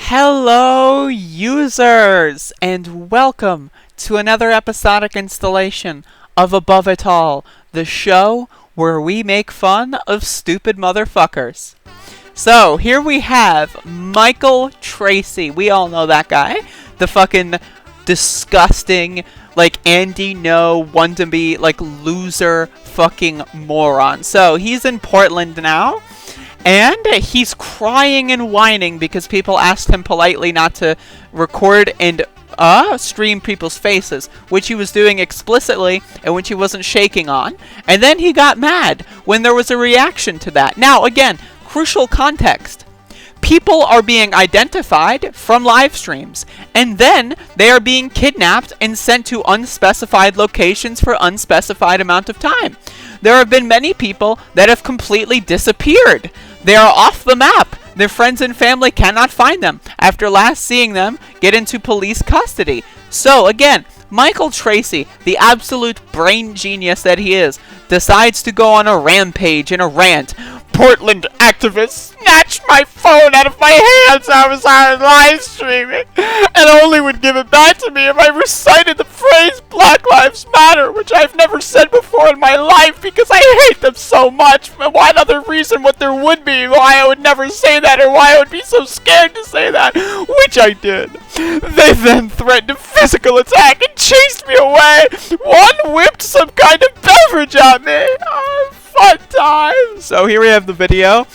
Hello users, and welcome to another episodic installation of Above It All, the show where we make fun of stupid motherfuckers. So, here we have Michael Tracey. We all know that guy. The fucking disgusting, like, Andy No, want-to-be, like, loser fucking moron. So, he's in Portland now. And he's crying and whining because people asked him politely not to record and stream people's faces, which he was doing explicitly and which he wasn't shaking on. And then he got mad when there was a reaction to that. Now, again, crucial context. People are being identified from live streams, and then they are being kidnapped and sent to unspecified locations for unspecified amount of time. There have been many people that have completely disappeared. They are off the map. Their friends and family cannot find them after last seeing them get into police custody. So again, Michael Tracey, the absolute brain genius that he is, decides to go on a rampage and a rant. Portland activists snatched my phone out of my hands. I was on live streaming and only would give it back to me if I recited the phrase Black Lives Matter, which I've never said before in my life because I hate them so much. What other reason what there would be why I would never say that or why I would be so scared to say that, which I did. They then threatened a physical attack and chased me away. One whipped some kind of beverage at me. Fun time. So here we have the video,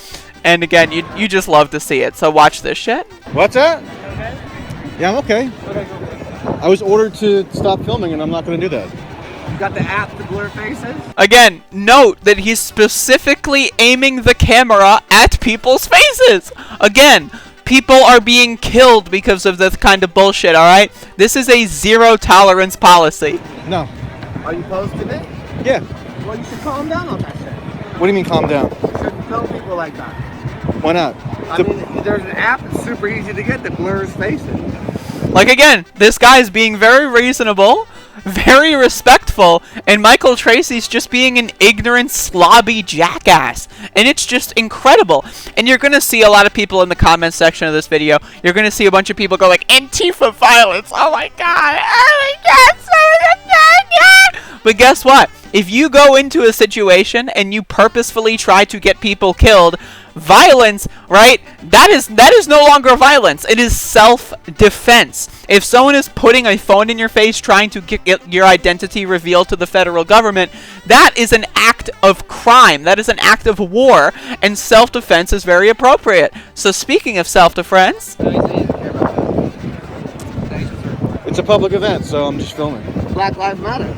and again, you just love to see it. So watch this shit. What's that? Okay. Yeah, I'm okay. I was ordered to stop filming, and I'm not going to do that. You got the app to blur faces? Again, note that he's specifically aiming the camera at people's faces. Again, people are being killed because of this kind of bullshit, alright? This is a zero tolerance policy. No. Are you posting it? Yeah. Well, you should calm down on that shit. What do you mean calm down? You shouldn't film people like that. Why not? I mean, there's an app that's super easy to get that blurs faces. Like, again, this guy's being very reasonable, very respectful, and Michael Tracey's just being an ignorant, slobby jackass. And it's just incredible. And you're going to see a lot of people in the comments section of this video. You're going to see a bunch of people go like, Antifa violence. Oh my god. Oh my god. But guess what? If you go into a situation and you purposefully try to get people killed, violence, right? That is no longer violence. It is self-defense. If someone is putting a phone in your face trying to get your identity revealed to the federal government, that is an act of crime. That is an act of war, and self-defense is very appropriate. So speaking of self-defense, It's a public event, so I'm just filming. Black Lives Matter.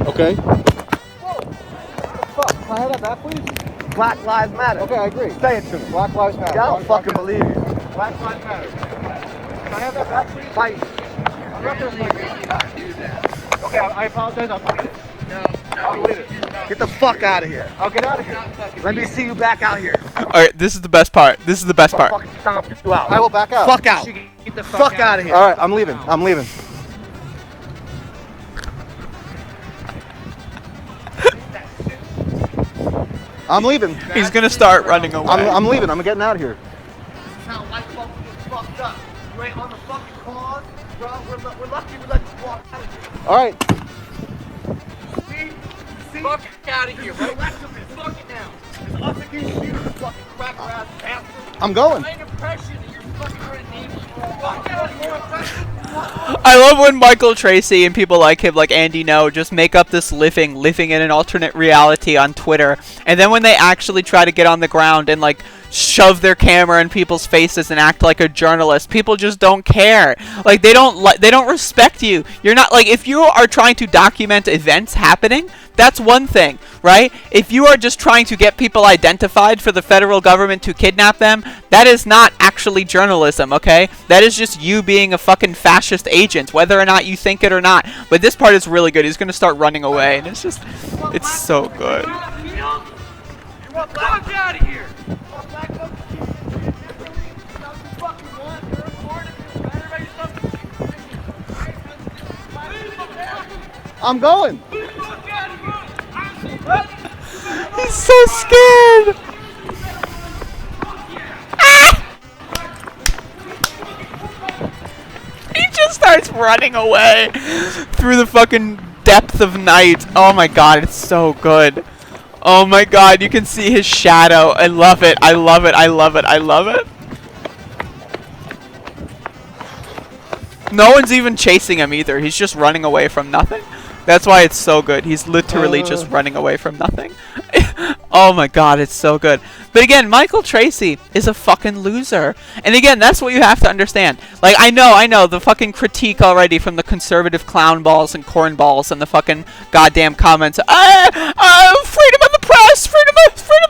Okay. Whoa. Fuck, can I have that back, please? Black Lives Matter. Okay, I agree. Say it to me. Black Lives Matter. I don't fucking believe you. Black Lives Matter. Can I have that back, please? Fight. I'm not going to do that. Okay, I apologize. I'll delete it. No. I'll delete it. Get the fuck out of here. I'll get out of here. Let me see you back out here. alright, this is the best part. This is the best I'll part. fucking stomp you out. I will back out. Fuck out. Get the Fuck out of here. All right, I'm leaving. I'm leaving. I'm leaving. He's gonna start running away. I'm leaving. I'm getting out of here. This is how white folks get fucked up. You ain't on the fucking cause, bro. We're lucky we let you walk out of here. All right. See? Fuck out of here, bro. Collectively, fuck it now. It's us against you, you fucking cracker ass bastard. I'm going. My impression that you're fucking trying to name me. Fuck out of here. I love when Michael Tracey and people like him, like Andy No, just make up this living in an alternate reality on Twitter, and then when they actually try to get on the ground and like shove their camera in people's faces and act like a journalist, people just don't care. Like they don't respect you. You're not like, if you are trying to document events happening, that's one thing, right? If you are just trying to get people identified for the federal government to kidnap them, that is not actually journalism, okay? That is just you being a fucking fascist agent, whether or not you think it or not. But this part is really good. He's gonna start running away, and it's just, it's so good. Fuck out of here. I'm going. He's so scared. starts running away through the fucking depth of night. Oh my god, it's so good. Oh my god, you can see his shadow. I love it. I love it. I love it. I love it. No one's even chasing him either. He's just running away from nothing. That's why it's so good. He's literally just running away from nothing. Oh my god, it's so good. But again, Michael Tracey is a fucking loser. And again, that's what you have to understand. Like, I know, the fucking critique already from the conservative clown balls and cornballs and the fucking goddamn comments. Freedom of the press, freedom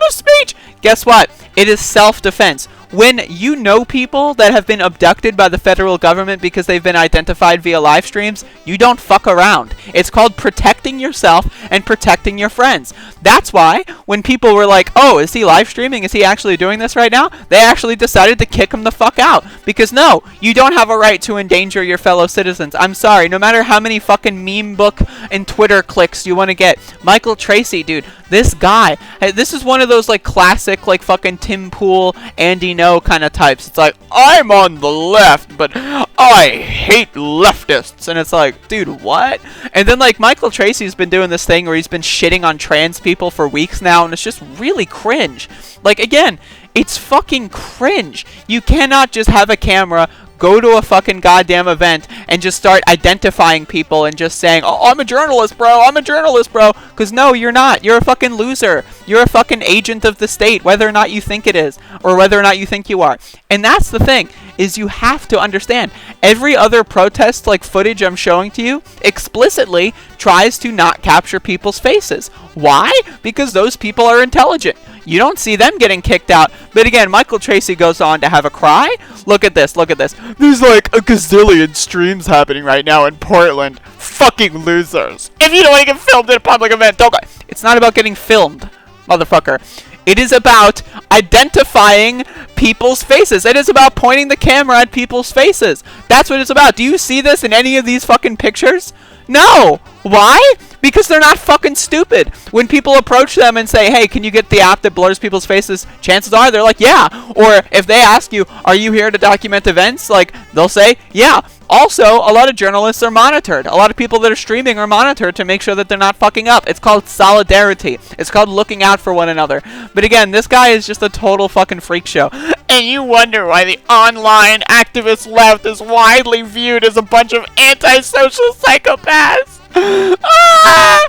of speech. Guess what? It is self-defense. When you know people that have been abducted by the federal government because they've been identified via live streams, you don't fuck around. It's called protecting yourself and protecting your friends. That's why when people were like, oh, is he live streaming? Is he actually doing this right now? They actually decided to kick him the fuck out. Because no, you don't have a right to endanger your fellow citizens. I'm sorry, no matter how many fucking meme book and Twitter clicks you want to get. Michael Tracey, dude, this guy, this is one of those like classic like fucking Tim Pool, Andy No kind of types. It's like, I'm on the left, but I hate leftists. And it's like, dude, what? And then like Michael Tracey's been doing this thing where he's been shitting on trans people for weeks now, and it's just really cringe. Like, again, it's fucking cringe. You cannot just have a camera, go to a fucking goddamn event, and just start identifying people and just saying, oh, I'm a journalist, bro. I'm a journalist, bro. Because no, you're not. You're a fucking loser. You're a fucking agent of the state, whether or not you think it is, or whether or not you think you are. And that's the thing, is you have to understand. Every other protest, like footage I'm showing to you, explicitly tries to not capture people's faces. Why? Because those people are intelligent. You don't see them getting kicked out. But again, Michael Tracey goes on to have a cry. Look at this, look at this. There's like a gazillion streams happening right now in Portland. Fucking losers. If you don't want to get filmed at a public event, don't go. It's not about getting filmed, motherfucker. It is about identifying people's faces. It is about pointing the camera at people's faces. That's what it's about. Do you see this in any of these fucking pictures? No. Why? Because they're not fucking stupid. When people approach them and say, hey, can you get the app that blurs people's faces? Chances are they're like, yeah. Or if they ask you, are you here to document events? Like, they'll say, yeah. Also, a lot of journalists are monitored. A lot of people that are streaming are monitored to make sure that they're not fucking up. It's called solidarity. It's called looking out for one another. But again, this guy is just a total fucking freak show. And you wonder why the online activist left is widely viewed as a bunch of antisocial psychopaths. I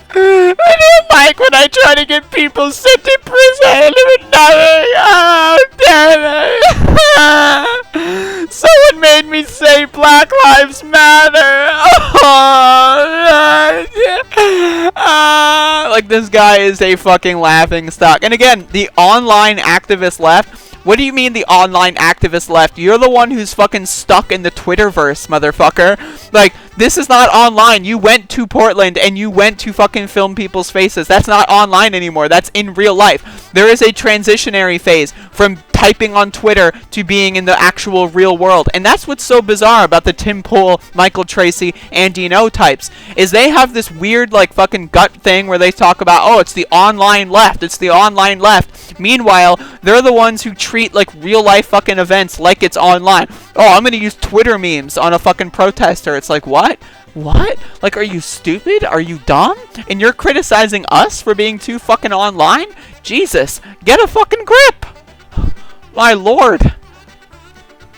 don't like when I try to get people sent to prison with nothing. Oh, damn it. Someone made me say Black Lives Matter. Like, this guy is a fucking laughing stock. And again, the online activist left. What do you mean the online activist left? You're the one who's fucking stuck in the Twitterverse, motherfucker. Like, this is not online. You went to Portland and you went to fucking film people's faces. That's not online anymore. That's in real life. There is a transitionary phase from typing on Twitter to being in the actual real world. And that's what's so bizarre about the Tim Pool, Michael Tracey, Andy No types, is they have this weird, like, fucking gut thing where they talk about, oh, it's the online left. It's the online left. Meanwhile, they're the ones who treat, like, real life fucking events like it's online. Oh, I'm gonna use Twitter memes on a fucking protester. It's like, what? What? Like, are you stupid? Are you dumb? And you're criticizing us for being too fucking online? Jesus, get a fucking grip! My lord.